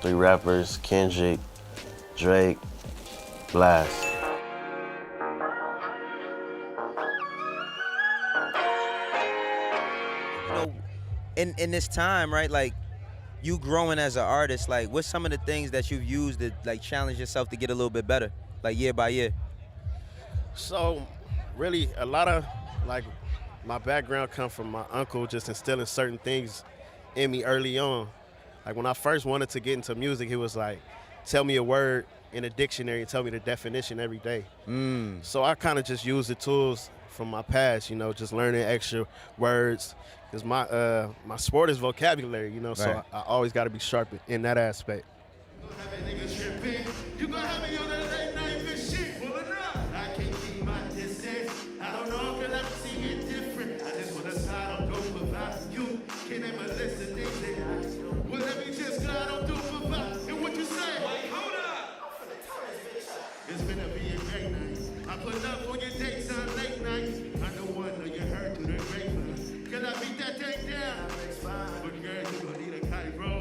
3 rappers, Kendrick, Drake, Blxst. You know, in this time, right, like, you growing as an artist, like, what's some of the things that you've used to, like, challenge yourself to get a little bit better, like, year by year? So, really, a lot of, like, my background come from my uncle just instilling certain things in me early on. Like, when I first wanted to get into music, he was like, tell me a word in a dictionary and tell me the definition every day. So I kind of just used the tools from my past, you know, just learning extra words. Because my sport is vocabulary, you know, so Right. I always got to be sharp in that aspect. You gonna have me on that late night shit, pulling up. I can't keep my distance. I don't know if I see it different. I just wanna slide on through provide. You can name a list of things that I well, let me just glide on through provide. And what you say? Wait, hold up. It's gonna be a great night. I put up on your dates on late night. I know one of you heard through the grapevine. Can I beat that thing down? But girl, you gon' need a kite, bro.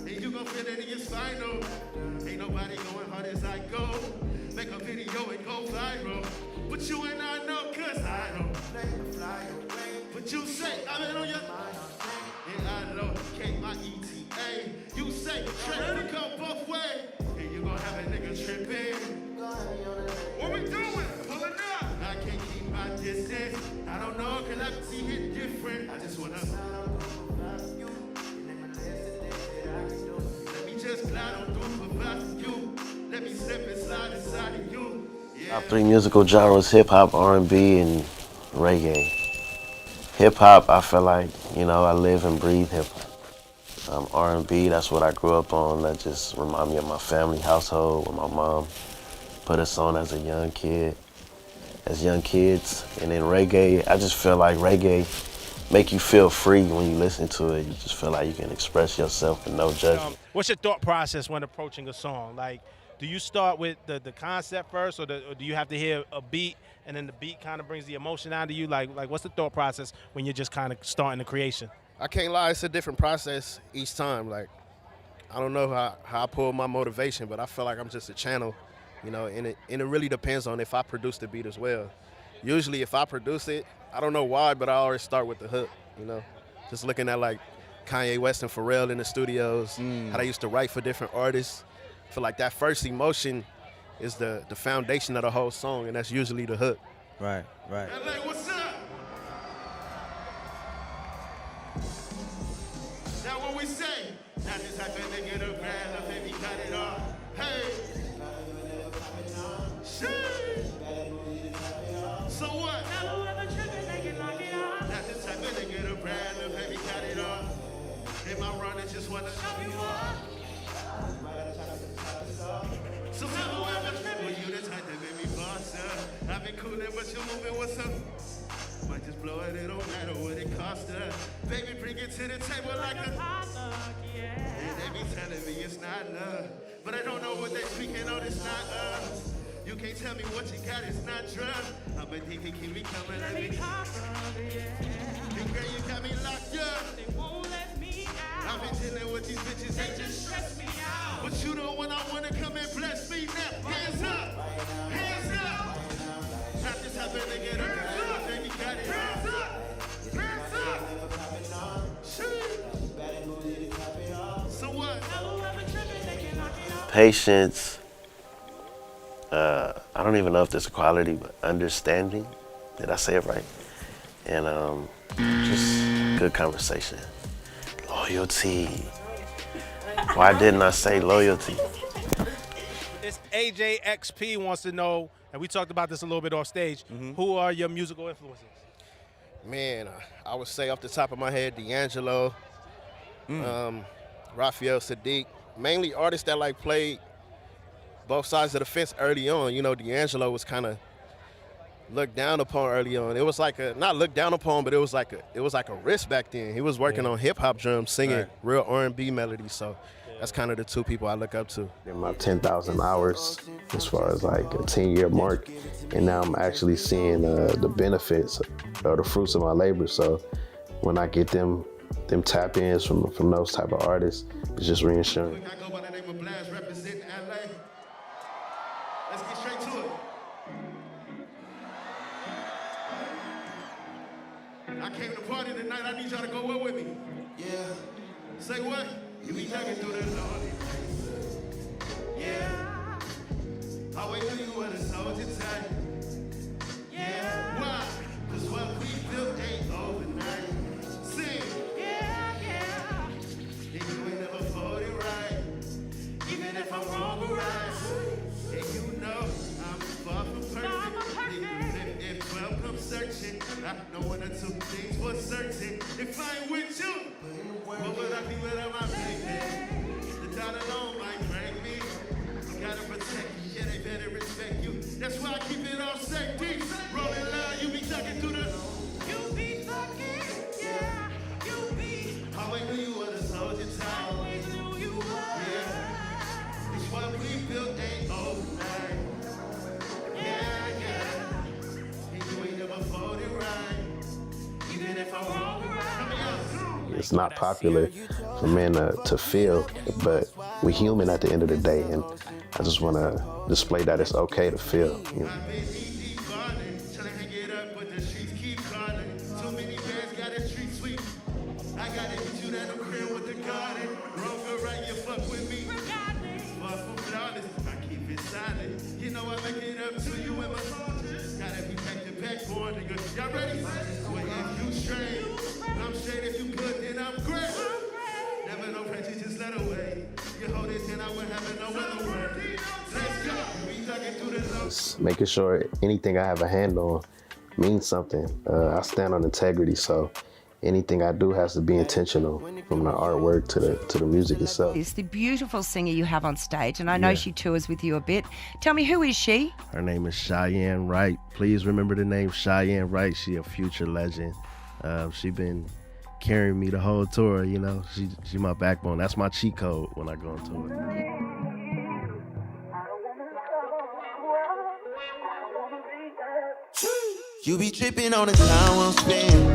And you gon' feel it in your spinal. Ain't nobody going hard as I go. Make a video and go viral. But you and I know, cause I don't. But you say, I've been on your mind. And I locate my ETA. You say, trip come both ways. And you gon' have a nigga tripping. What we doing? Pulling up. I can't keep my distance. I don't know, cause I see it different. I just wanna. Let me just glide on through provide you. Let me slip and slide inside of you. Yeah. Top 3 musical genres: hip hop, R&B, and reggae. Hip hop, I feel like, you know, I live and breathe hip hop. R&B, that's what I grew up on. That just remind me of my family household where my mom put us on as a young kid, as young kids. And then reggae, I just feel like reggae make you feel free when you listen to it. You just feel like you can express yourself with no judgment. What's your thought process when approaching a song? Like, do you start with the concept first, or do you have to hear a beat and then the beat kind of brings the emotion out of you? Like what's the thought process when you're just kind of starting the creation? I can't lie, it's a different process each time. Like, I don't know how I pull my motivation, but I feel like I'm just a channel, you know, and it really depends on if I produce the beat as well. Usually if I produce it, I don't know why, but I always start with the hook, you know. Just looking at like Kanye West and Pharrell in the studios, how they used to write for different artists. I feel like that first emotion is the foundation of the whole song, and that's usually the hook. Right. LA, what's up? Now what we say? Not this type of nigga to grab the baby got it all. Hey. Shit. So what? Not this type of nigga to grab the baby got it all. In my run, I just wanna show you what. So tell me well, you the type that made me boss up. I've been coolin', but you moving, what's up? Might just blow it, it don't matter what it costs us. Baby, bring it to the table like a and they be telling me it's not love. But I don't know what they speaking on, it's not us. You can't tell me what you got, it's not drugs. I'm a DP, keep me coming, let me and girl, you got me locked up. They won't let me out. I've been dealing with these bitches, they just stress me out. But you don't when I wanna come and bless me now. Hands up, hands up. Not this type of nigga to grab, baby got it. Hands up, hands up. Shoot. So what? Patience, I don't even know if there's a quality, but understanding. Did I say it right? And just good conversation. Loyalty. Why didn't I say loyalty? It's AJXP wants to know, and we talked about this a little bit off stage, who are your musical influences? Man, I would say off the top of my head, D'Angelo, Raphael Sadiq, mainly artists that like played both sides of the fence early on. You know, D'Angelo was kind of looked down upon early on. It was like not looked down upon, but it was like a risk back then. He was working on hip hop drums, singing real R&B melodies. So that's kind of the two people I look up to. In my 10,000 hours, as far as like a 10-year mark, and now I'm actually seeing the benefits or the fruits of my labor. So when I get them them tap ins from those type of artists is just reassuring. I go by the name of Blxst, representing LA. Let's get straight to it. I came to party tonight, I need y'all to go up with me. Yeah. Say what? You be talking through the lonely places. Yeah. I wait till you when it's soldier tight. Yeah. Why? Cause what we built ain't overnight. Sing. Yeah, yeah. And you ain't never fought it right. Even if I'm wrong or right. And you know I'm far from perfect. If 12 come searching, I know one or two things for certain. If I ain't with you, what would I be without my baby? The thought alone might break me. You gotta protect you, yeah, they better respect you. That's why I keep it all safety. Rolling loud, you be talking through the. You be talking, yeah, you be. Always knew you were the soldier type. Always knew you were. Yeah. It's what we built ain't overnight. Yeah, yeah. And you ain't never fought it right. Even if I'm wrong or right. It's not popular for men to feel, but we're human at the end of the day, and I just want to display that it's okay to feel. You know? You know I make it up to you and my soldiers. Gotta be back to back for nigga. Y'all ready? Well, if you straight, I'm straight. If you good, then I'm great. Never no prejudice, just let away. You hold it, then I would have no other word. Let's go. We talking through the low. Making sure anything I have a hand on means something. I stand on integrity, so anything I do has to be intentional, from the artwork to the music itself. Is the beautiful singer you have on stage, and I know she tours with you a bit. Tell me, who is she? Her name is Cheyenne Wright. Please remember the name Cheyenne Wright. She a future legend. She been carrying me the whole tour, you know. She my backbone. That's my cheat code when I go on tour. You be tripping on the time won't spend.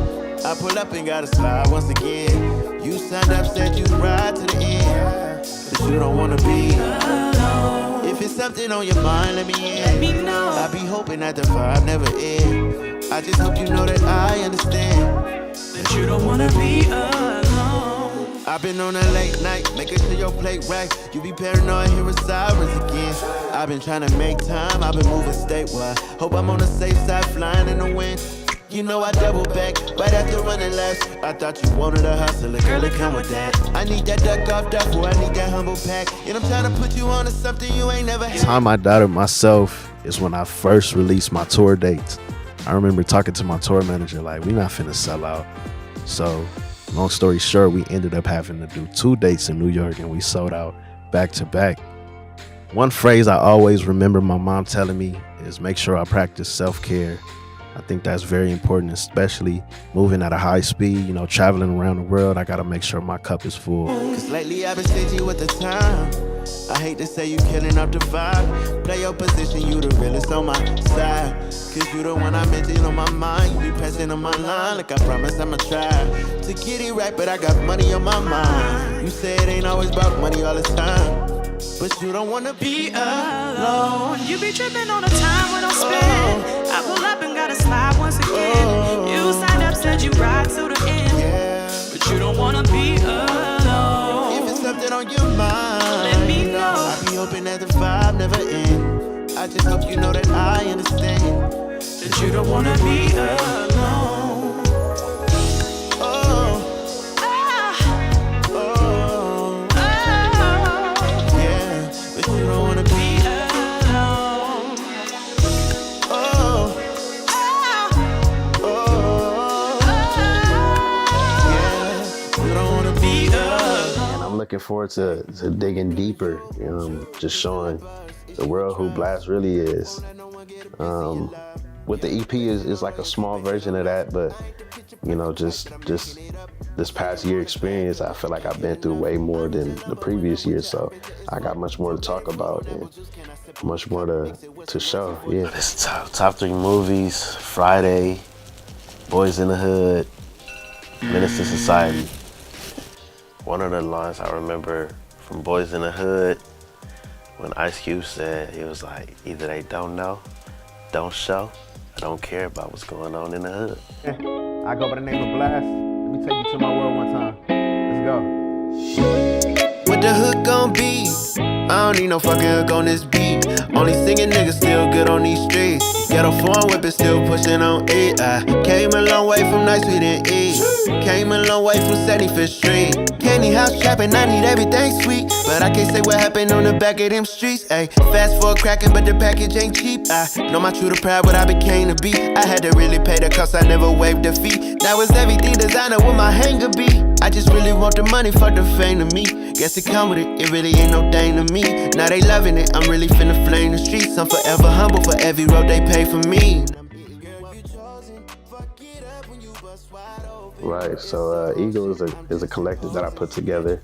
I pull up and gotta slide once again. You signed up, said you'd ride to the end, but you don't wanna be alone. If it's something on your mind, let me in. Let me know. I be hoping that the vibe never ends. I just hope you know that I understand that you don't wanna be alone. I've been on a late night, making sure your plate right. You be paranoid, hearing sirens again. I've been trying to make time, I've been moving statewide. Hope I'm on the safe side, flying in the wind. You know I double back, right after running laps. I thought you wanted a hustler, girl, it come with that. I need that duck off duffel, I need that humble pack. And I'm trying to put you on to something you ain't never had. The time I doubted myself is when I first released my tour dates. I remember talking to my tour manager, like, we not finna sell out. So, long story short, we ended up having to do 2 dates in New York, and we sold out back to back. One phrase I always remember my mom telling me is make sure I practice self-care. I think that's very important, especially moving at a high speed, you know, traveling around the world. I gotta make sure my cup is full. Cause lately I've been stingy with the time. I hate to say you killing up the vibe. Play your position, you the realest on my side. Cause you the one I mentioned on my mind. You be pressing on my line like I promise I'ma try to get it right, but I got money on my mind. You say it ain't always about money all the time, but you don't wanna be alone. You be tripping on the time when I'm spent. I pull up and gotta slide once again. You signed up, said you ride to the end, but you don't wanna be alone. If it's something on your mind, let me know. I be hoping that the vibe never ends. I just hope you know that I understand that you don't wanna be alone. Looking forward to digging deeper, just showing the world who Blxst really is. With the EP is like a small version of that, but you know, just this past year experience, I feel like I've been through way more than the previous year, so I got much more to talk about and much more to show. Yeah. It's top 3 movies: Friday, Boys in the Hood, Menace to Society. one of the lines I remember from Boys in the Hood, when Ice Cube said, he was like, either they don't know, don't show, or don't care about what's going on in the hood. I go by the name of Blxst. Let me take you to my world one time. Let's go. What the hook gon' be? I don't need no fucking hook on this beat. Only singing niggas still good on these streets. Ghetto foreign whippin' still pushing on it. I came a long way from nights we didn't eat. Came a long way from 75th Street. Candy house trapping, I need everything sweet. But I can't say what happened on the back of them streets. Ayy, fast forward cracking, but the package ain't cheap. I know my true to pride, what I became to be. I had to really pay the cost, I never waived the fee. Now it's everything designer with my hanger be. I just really want the money, fuck the fame to me. Guess it come with it, it really ain't no thing to me. Now they loving it, I'm really finna flame the streets. I'm forever humble for every road they pay for me. Right, so Eagle is a collective that I put together.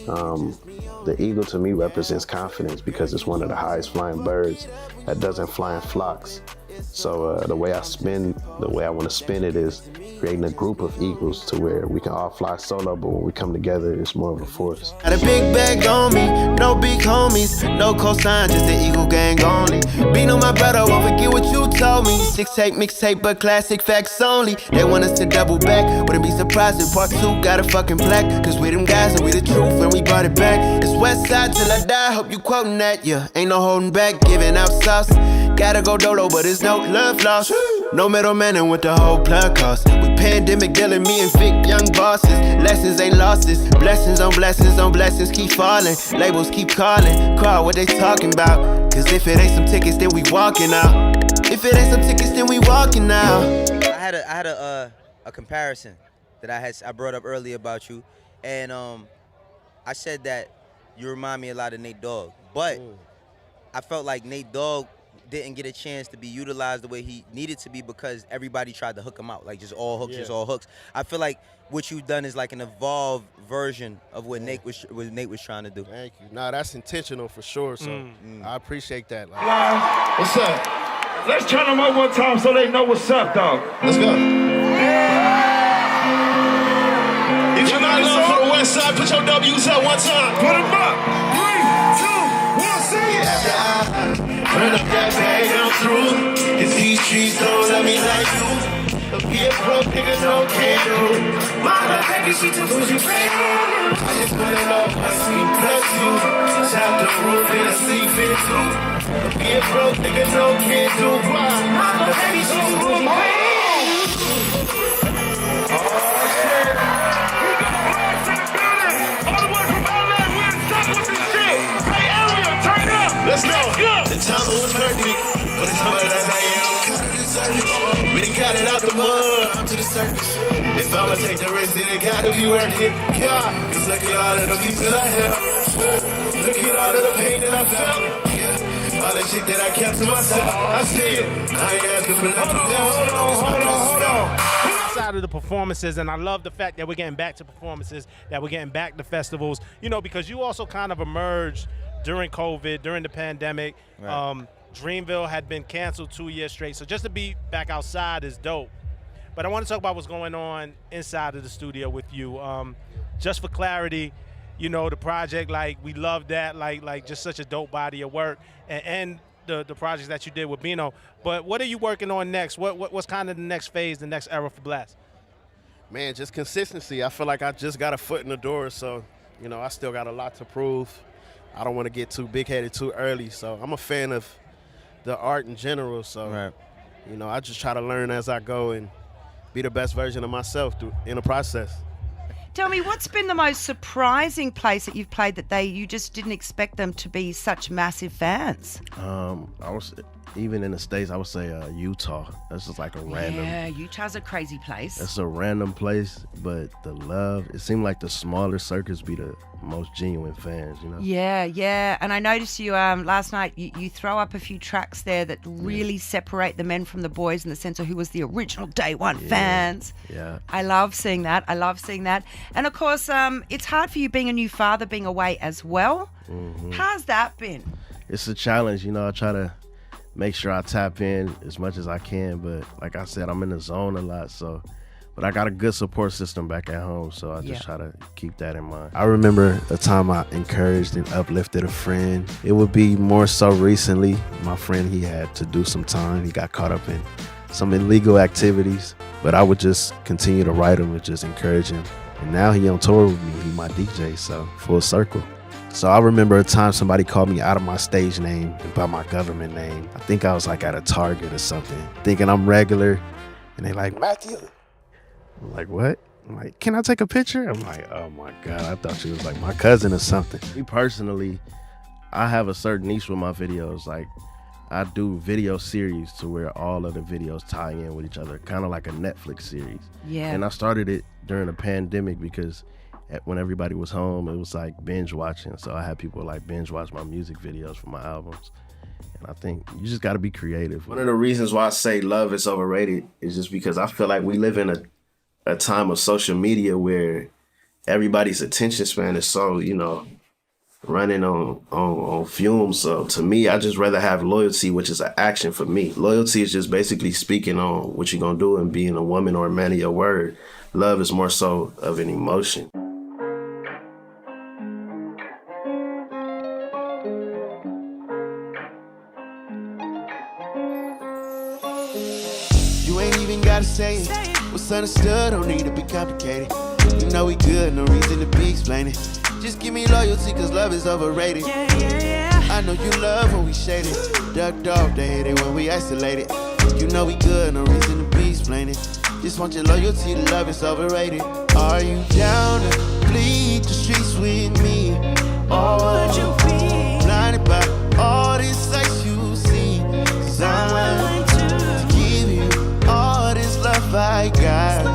The eagle to me represents confidence because it's one of the highest flying birds that doesn't fly in flocks. So the way I want to spin it is creating a group of eagles to where we can all fly solo, but when we come together, it's more of a force. Got a big bag on me, no big homies, no cosign, just the Eagle gang only. Bino my brother, won't forget what you told me. Sixtape, mixtape, but classic facts only. They want us to double back, wouldn't be surprised if part 2 got a fucking plaque. Cause we them guys and we the truth and we brought it back. It's West Side till I die, hope you quoting that, yeah. Ain't no holding back, giving out sauce. Gotta go dolo, but it's no love lost. No middleman and what the whole plug cost. We pandemic dealing, me and Vic, young bosses. Lessons ain't losses. Blessings on blessings on blessings keep falling. Labels keep calling. Call what they talking about. Cause if it ain't some tickets, then we walking out. If it ain't some tickets, then we walking out. I had a comparison that I brought up earlier about you, and I said that you remind me a lot of Nate Dogg, but I felt like Nate Dogg didn't get a chance to be utilized the way he needed to be because everybody tried to hook him out, like just all hooks, just all hooks. I feel like what you've done is like an evolved version of what Nate was trying to do. Thank you. Nah, that's intentional for sure. So I appreciate that. Like, What's up? Let's turn them up one time so they know what's up, dog. Let's go. If you're not love for the West Side, put your W's up one time. Put them up. 3, 2, 1, sing it. Turn up that bag, I'm through. If these streets don't love me like you, be a broke nigga, no can do. Mama, baby, she too bougie, I just wanna know I see plus you. Chop the roof in a sleep in too. Be a broke nigga, no can do. Mama, baby, she too bougie, Oh, shit. We got Blxst in the building. All the way from LA, we in stuck with this shit. Hey, area, turn up. Let's go. The time was perfect, but it's hard as I am. We done got it out the mud, up to the surface. If I'ma take the risk, then it gotta be worth it. God, cause look at all of the people I have. Look at all of the pain that I felt. All the shit that I kept to myself. I see it. I ain't asking for nothing else. Hold on. Side of the performances, and I love the fact that we're getting back to performances, that we're getting back to festivals, you know, because you also kind of emerged during COVID, during the pandemic. Right. Dreamville had been canceled 2 years straight, so just to be back outside is dope. But I want to talk about what's going on inside of the studio with you. Just for clarity, you know, the project, like, we love that, like just such a dope body of work, and the projects that you did with Bino. But what are you working on next? What's kind of the next phase, the next era for Blxst? man, just consistency. I feel like I just got a foot in the door, so, you know, I still got a lot to prove. I don't want to get too big-headed too early, so I'm a fan of the art in general, so, right. You know, I just try to learn as I go and be the best version of myself in the process. Tell me, what's been the most surprising place that you've played that you just didn't expect them to be such massive fans? Even in the States, I would say Utah. That's just like a random. Yeah, Utah's a crazy place. It's a random place, but the love, it seemed like the smaller circuits be the most genuine fans, you know? Yeah. And I noticed you last night, you throw up a few tracks there that really separate the men from the boys in the sense of who was the original day one fans. Yeah. I love seeing that. And of course, it's hard for you being a new father, being away as well. Mm-hmm. How's that been? It's a challenge, you know. I try to make sure I tap in as much as I can, but like I said, I'm in the zone a lot, so But I got a good support system back at home, so I just Yeah. try to keep that in mind. I remember a time I encouraged and uplifted a friend. It would be more so recently. My friend, he had to do some time. He got caught up in some illegal activities, but I would just continue to write him and just encourage him. And now he on tour with me. He my DJ, so full circle. So I remember a time somebody called me out of my stage name and by my government name. I think I was like at a Target or something, thinking I'm regular. And they like, Matthew. I'm like, what? I'm like, can I take a picture? I'm like, oh my God, I thought you was like my cousin or something. Me personally, I have a certain niche with my videos. Like, I do video series to where all of the videos tie in with each other, kind of like a Netflix series. Yeah. And I started it during the pandemic because when everybody was home, it was like binge watching. So I had people like binge watch my music videos for my albums. And I think you just got to be creative. One of the reasons why I say love is overrated is just because I feel like we live in a time of social media where everybody's attention span is so, running on fumes. So to me, I just rather have loyalty, which is an action for me. Loyalty is just basically speaking on what you're going to do and being a woman or a man of your word. Love is more so of an emotion. You ain't even gotta say it. What's understood don't need to be complicated. You know we good, no reason to be explaining. Just give me loyalty, cause love is overrated. I know you love when we shaded. Ducked off, they hate it when we isolated. You know we good, no reason to be explaining. Just want your loyalty, the love is overrated. Are you down to bleed the streets with me? Or would you be blinded by all this sights you see? Cause I'm willing to give you all this love I got.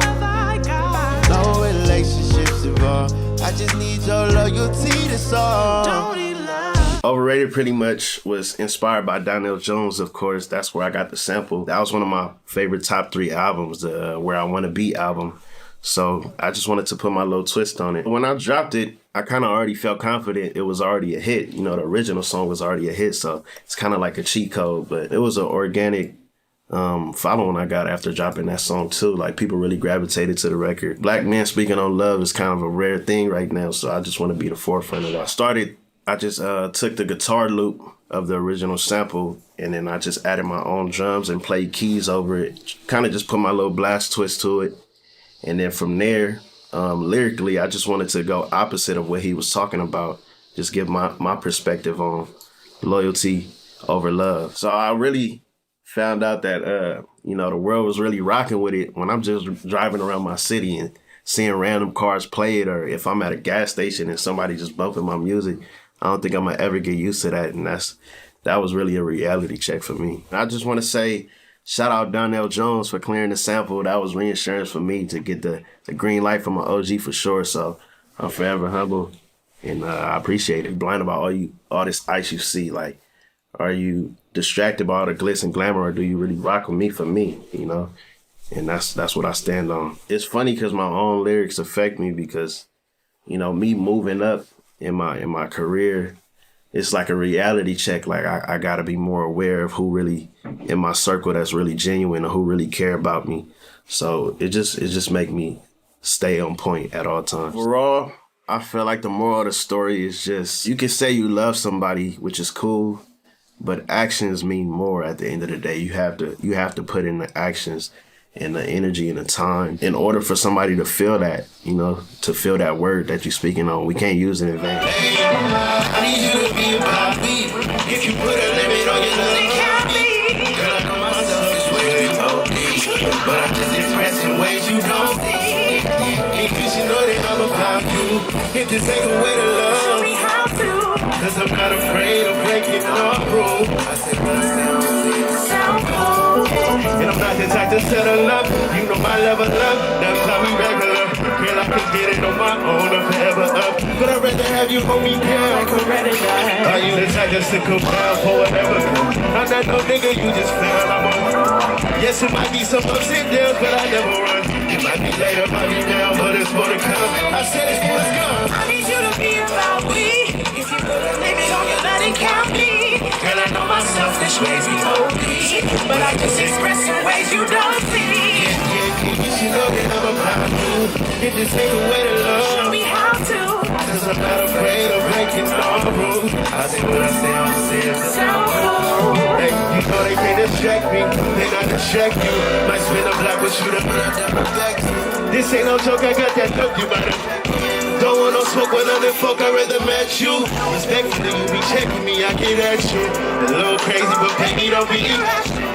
No relationships involved. I just need your loyalty, that's all. Don't need love. Overrated pretty much was inspired by Donell Jones, of course. That's where I got the sample. That was one of my favorite top 3 albums, the Where I Wanna Be album. So I just wanted to put my little twist on it. When I dropped it, I kind of already felt confident it was already a hit. The original song was already a hit, so it's kind of like a cheat code, but it was an organic following I got after dropping that song too. Like, people really gravitated to the record. Black men speaking on love is kind of a rare thing right now, so I just want to be the forefront of that. I just took the guitar loop of the original sample, and then I just added my own drums and played keys over it. Kind of just put my little blast twist to it. And then from there, lyrically, I just wanted to go opposite of what he was talking about. Just give my perspective on loyalty over love. So I really found out that, the world was really rocking with it when I'm just driving around my city and seeing random cars play it, or if I'm at a gas station and somebody just bumping my music. I don't think I'm gonna ever get used to that, and that was really a reality check for me. I just want to say, shout out Donell Jones for clearing the sample. That was reinsurance for me to get the green light from my OG for sure. So I'm forever humble, and I appreciate it. Blind about all this ice you see. Like, are you distracted by all the glitz and glamour, or do you really rock with me for me? And that's what I stand on. It's funny because my own lyrics affect me because, me moving up in my career, it's like a reality check. Like, I gotta be more aware of who really in my circle that's really genuine or who really care about me. So it just make me stay on point at all times. Overall, I feel like the moral of the story is just, you can say you love somebody, which is cool, but actions mean more at the end of the day. You have to put in the actions and the energy and the time in order for somebody to feel that, to feel that word that you're speaking on. We can't use it in vain. I need you to be about me. If you put a limit on your love, it can't be. Girl, I know myself is way OD, but I'm just expressing ways you don't see. In case you know that I'm about you. If this ain't the way to love, show me how to. Cause I'm not afraid of breaking all rules. I said, but sound cool. And I'm not the type to settle up. You know my level up, that's how we regular. Girl, I can get it on my own, I'm forever up. But I'd rather have you hold me down. Are you the type to stick around for whatever? I'm not no nigga, you just found I'm on. Yes, it might be some ups and downs, but I never run. It might be later, might be down, but it's more to come. I said it's more to come. I need you to be about me. If you put a limit on your let it count me. Girl, I know my selfish ways be OD, but I just express in ways you don't see. Yeah, you should know that I'm my mood. If this ain't the way to love, Show me how to. cause I'm not afraid of breaking all the rules. I say what I say, I'm serious. Sound cool. Hey, you know they can't distract me, they not distract you. Might spin a block with you, but I never back you. This ain't no joke, I got that dope, you better. Don't want no smoke with other folk, I'd rather match you. Respectfully, you be checking me, I get at you. A little crazy, but baby, don't be irrational.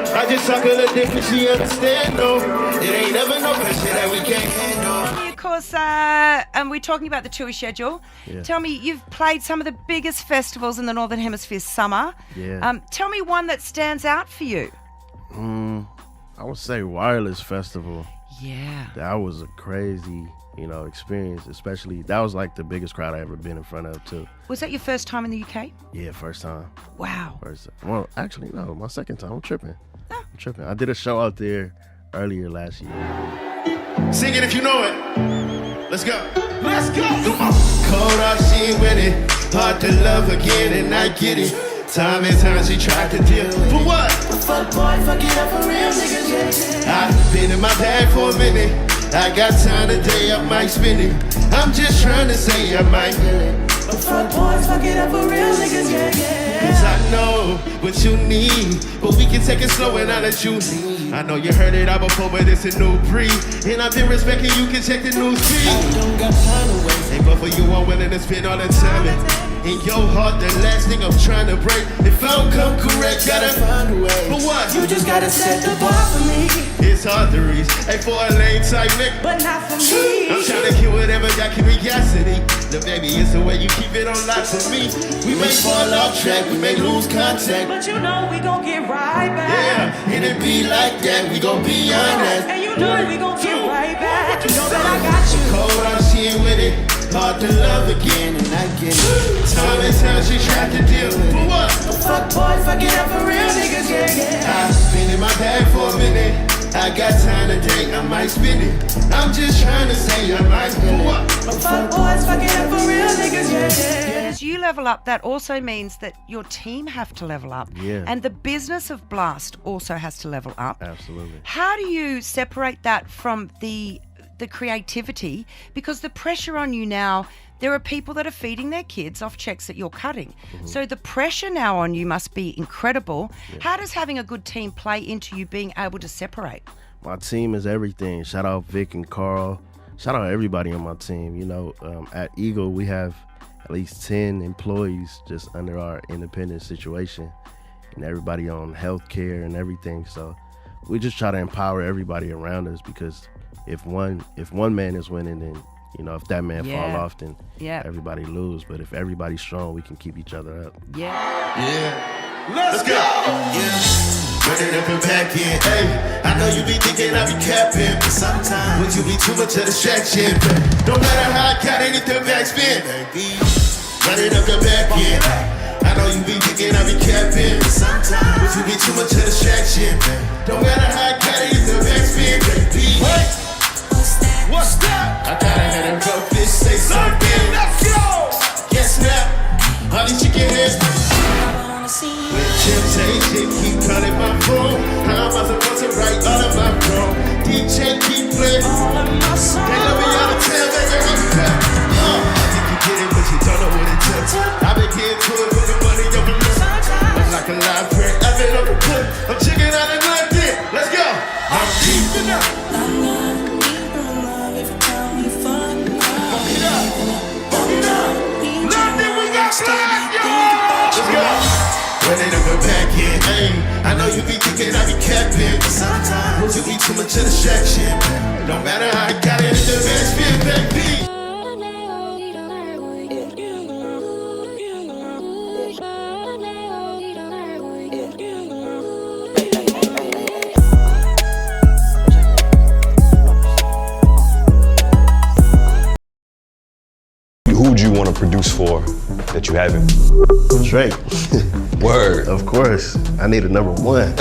I just talk a little different, she understand, no. It ain't never no pressure that we can't handle. Of course, and we're talking about the tour schedule. Yeah. Tell me, you've played some of the biggest festivals in the Northern Hemisphere summer. Yeah. Tell me one that stands out for you. I would say Wireless Festival. Yeah. That was a crazy, experience. Especially, that was like the biggest crowd I ever been in front of too. Was that your first time in the UK? Yeah, first time. Wow. Well, actually, no, my second time. I'm tripping. I did a show out there earlier last year. Sing it if you know it. Let's go. Let's go. Come on. Cold off, she ain't with it. Hard to love again, and I get it. Time and time she tried to deal. For what? Fuck boy, fuck it up for real niggas, yeah. I've been in my bag for a minute. I got time today, I might spend it. I'm just trying to say I might feel it. Fuck boys, fuck it up for real niggas, yeah. Cause I know what you need, but we can take it slow and I'll let you lead. I know you heard it all before, but it's a new breed. And I've been respecting you, can check the news feed. I don't got time to waste. Hey, but for you, I'm willing to spend all the time. In your heart, the last thing I'm trying to break. If I don't come correct, gotta find a way. But what? You just gotta set the bar for me. It's hard to reach. Hey, for a lane type nigga, but not for me. I'm trying to kill whatever got curiosity. The baby, it's the way you keep it on lock for me. We may fall off track, we may lose contact, But you know we gon' get right back. yeah, and it be like that, we gon' be on that. And you know we gon' get right back. You know that I got you. Cold out, she ain't with it. Hard to love again, and I get it. Time and time she tried to deal. For what? Fuck boy, fuck it up for real niggas, yeah. I've been in my bag for a minute. I got time today, I might spend it. I'm just trying to say I might spend it. For what? Fuck boys, fuck it up for real niggas, yeah. As you level up, that also means that your team have to level up. Yeah. And the business of Blxst also has to level up. Absolutely. How do you separate that from the creativity? Because the pressure on you now, there are people that are feeding their kids off checks that you're cutting. So the pressure now on you must be incredible. Yeah. How does having a good team play into you being able to separate? My team is everything. Shout out Vic and Carl. Shout out everybody on my team. At Eagle, we have at least 10 employees just under our independent situation, and everybody on healthcare and everything. So we just try to empower everybody around us, because if one man is winning, then if that man fall off, then everybody lose. But if everybody's strong, we can keep each other up. Yeah. Let's go. Yeah. Run it up and back in. Hey, I know you be thinking I be capping, but sometimes would you be too much of a distraction? No matter how I got it, it's the backspin. Run it up and back in. I know you be thinking I be capping, but sometimes would you be too much of a distraction? No matter how I got it, it's the backspin, baby. What's that? I gotta have them go fish say something. Let's go. Yes, now. Honey chicken heads. With temptation, keep calling my phone. How am I supposed to write all of my phone? DJ keep playing all of my songs. They love me out of town, baby, I'm back. I think you get it, but you don't know what it took. I've been getting to it with the money over look. I'm like a live print, I've been on the cook. I'm checking out and like this. Let's go. I'm deep enough. Running up and back in, hey. I know you be thinking I be capping, but sometimes you be too much of a distraction. No matter how I got it, it's the best fit, baby. Who would you want to produce for that you haven't? Drake. Word. Of course. I need a number one.